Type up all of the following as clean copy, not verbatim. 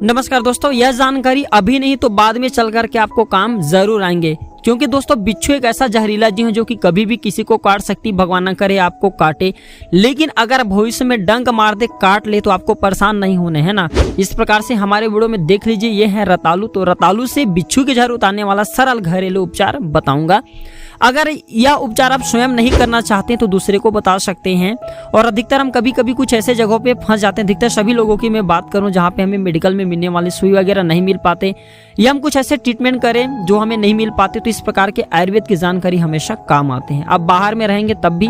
नमस्कार दोस्तों, यह जानकारी अभी नहीं तो बाद में चल करके आपको काम जरूर आएंगे, क्योंकि दोस्तों बिच्छू एक ऐसा जहरीला जीव है जो कि कभी भी किसी को काट सकती, भगवान न करे आपको काटे। लेकिन अगर भविष्य में डंक मार दे, काट ले, तो आपको परेशान नहीं होने, है ना। इस प्रकार से हमारे वीडियो में देख लीजिए, ये है रतालू। तो रतालू से बिच्छू के जहर उतारने वाला सरल घरेलू उपचार बताऊंगा। अगर यह उपचार आप स्वयं नहीं करना चाहते तो दूसरे को बता सकते हैं। और अधिकतर हम कभी कभी कुछ ऐसे जगहों पे फंस जाते हैं, अधिकतर सभी लोगों की मैं बात करूं जहां पे हमें मेडिकल में मिलने वाली सुई वगैरह नहीं मिल पाते, या हम कुछ ऐसे ट्रीटमेंट करें जो हमें नहीं मिल पाते, तो इस प्रकार के आयुर्वेद की जानकारी हमेशा काम आते हैं। अब बाहर में रहेंगे तब भी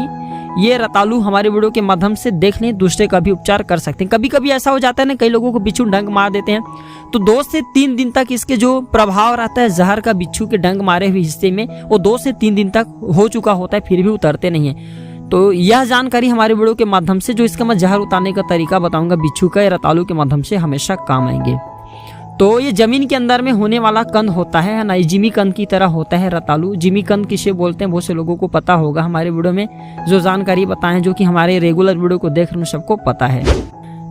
ये रतालू हमारे वीडियो के माध्यम से देख लें, दूसरे का भी उपचार कर सकते हैं। कभी कभी ऐसा हो जाता है ना, कई लोगों को बिच्छू डंक मार देते हैं, तो 2 से 3 दिन तक इसके जो प्रभाव रहता है जहर का बिच्छू के डंक मारे हुए हिस्से में, वो 2 से 3 दिन तक हो चुका होता है, फिर भी उतरते नहीं है। तो यह जानकारी हमारे वीडियो के माध्यम से, जो इसका मैं जहर उतारने का तरीका बताऊंगा बिच्छू का, रतालू के माध्यम से हमेशा काम आएंगे। तो ये जमीन के अंदर में होने वाला कंद होता है ना, जिमी कंद की तरह होता है रतालू। जिमी कंद किसे बोलते हैं बहुत से लोगों को पता होगा, हमारे वीडियो में जो जानकारी बताएं, जो कि हमारे रेगुलर वीडियो को देख रहे सबको पता है।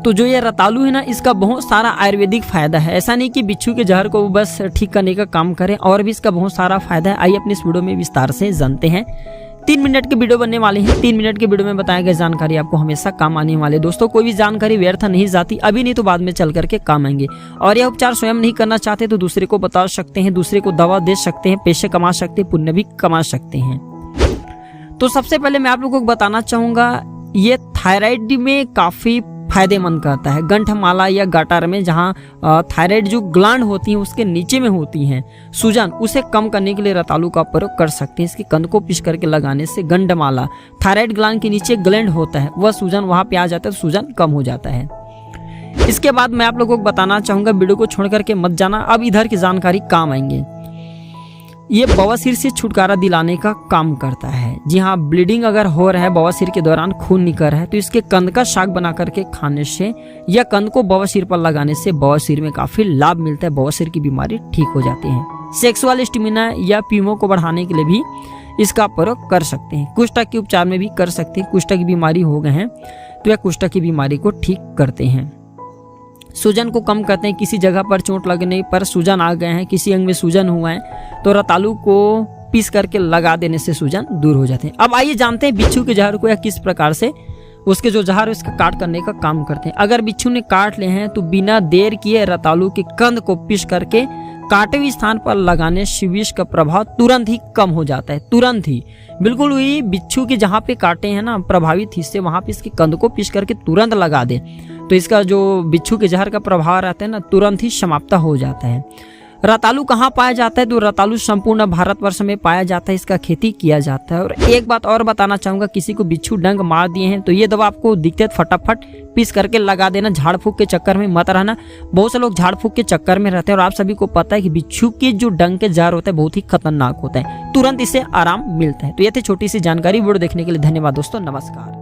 तो जो ये रतालू है ना, इसका बहुत सारा आयुर्वेदिक फायदा है। ऐसा नहीं कि बिच्छू के जहर को बस ठीक करने का काम करें, और भी इसका बहुत सारा फायदा है। आइए अपनी इस वीडियो में विस्तार से जानते हैं। 3 मिनट की वीडियो बनने वाली है। 3 मिनट के वीडियो में बताया गया जानकारी आपको हमेशा काम आने वाले। दोस्तों कोई भी जानकारी व्यर्थ नहीं जाती, अभी नहीं तो बाद में चल करके काम आएंगे। और यह उपचार स्वयं नहीं करना चाहते तो दूसरे को बता सकते हैं, दूसरे को दवा दे सकते हैं, पैसे कमा सकते हैं, पुण्य भी कमा सकते हैं। तो सबसे पहले मैं आप लोगों को बताना चाहूंगा, ये थायराइड में काफी फायदेमंद करता है। गंठमाला या गटार में जहाँ थायराइड जो ग्लैंड होती है उसके नीचे में होती हैं सूजन, उसे कम करने के लिए रतालू का प्रयोग कर सकते हैं। इसके कंद को पीस करके लगाने से गंठमाला, थायराइड ग्लैंड के नीचे ग्लैंड होता है, वह सूजन वहाँ पे आ जाता है, तो सूजन कम हो जाता है। इसके बाद मैं आप लोगों को बताना चाहूंगा, वीडियो को छोड़ करके मत जाना, अब इधर की जानकारी काम आएंगे। ये बवासीर से छुटकारा दिलाने का काम करता है। जी हाँ, ब्लीडिंग अगर हो रहा है, बवासीर के दौरान खून निकल रहा है, तो इसके कंद का शाक बना करके खाने से या कंद को बवासीर पर लगाने से बवासीर में काफी लाभ मिलता है, बवासीर की बीमारी ठीक हो जाती है। सेक्सुअल स्टेमिना या पीमो को बढ़ाने के लिए भी इसका प्रयोग कर सकते हैं। कुष्ठ के उपचार में भी कर सकते हैं। कुष्ठ की बीमारी हो गए हैं तो यह कुष्ठ की बीमारी को ठीक करते हैं। सूजन को कम करते हैं। किसी जगह पर चोट लगने पर सूजन आ गए हैं, किसी अंग में सूजन हुआ है, तो रतालू को पीस करके लगा देने से सूजन दूर हो जाते हैं। अब आइए जानते हैं बिच्छू के जहर को या किस प्रकार से उसके जो जहर है उसका काट करने का काम करते हैं। अगर बिच्छू ने काट ले हैं तो बिना देर किए रतालू के कंद को पीस करके काटे हुए स्थान पर लगाने से विष का प्रभाव तुरंत ही कम हो जाता है। तुरंत ही, बिल्कुल वही बिच्छू के जहाँ पे काटे हैं ना प्रभावित हिस्से, वहां पे इसके कंद को पीस करके तुरंत लगा दे, तो इसका जो बिच्छू के जहर का प्रभाव रहता है ना, तुरंत ही समाप्त हो जाता है। रतालू कहाँ पाया जाता है? तो रतालू संपूर्ण भारतवर्ष में पाया जाता है, इसका खेती किया जाता है। और एक बात और बताना चाहूंगा, किसी को बिच्छू डंक मार दिए हैं तो ये दवा आपको दिखते फटाफट पीस करके लगा देना, झाड़ फूक के चक्कर में मत रहना। बहुत से लोग झाड़ फूक के चक्कर में रहते हैं, और आप सभी को पता है कि बिच्छू के जो डंक के जहर होता है बहुत ही खतरनाक होता है, तुरंत इससे आराम मिलता है। तो ये थी छोटी सी जानकारी। वीडियो देखने के लिए धन्यवाद दोस्तों, नमस्कार।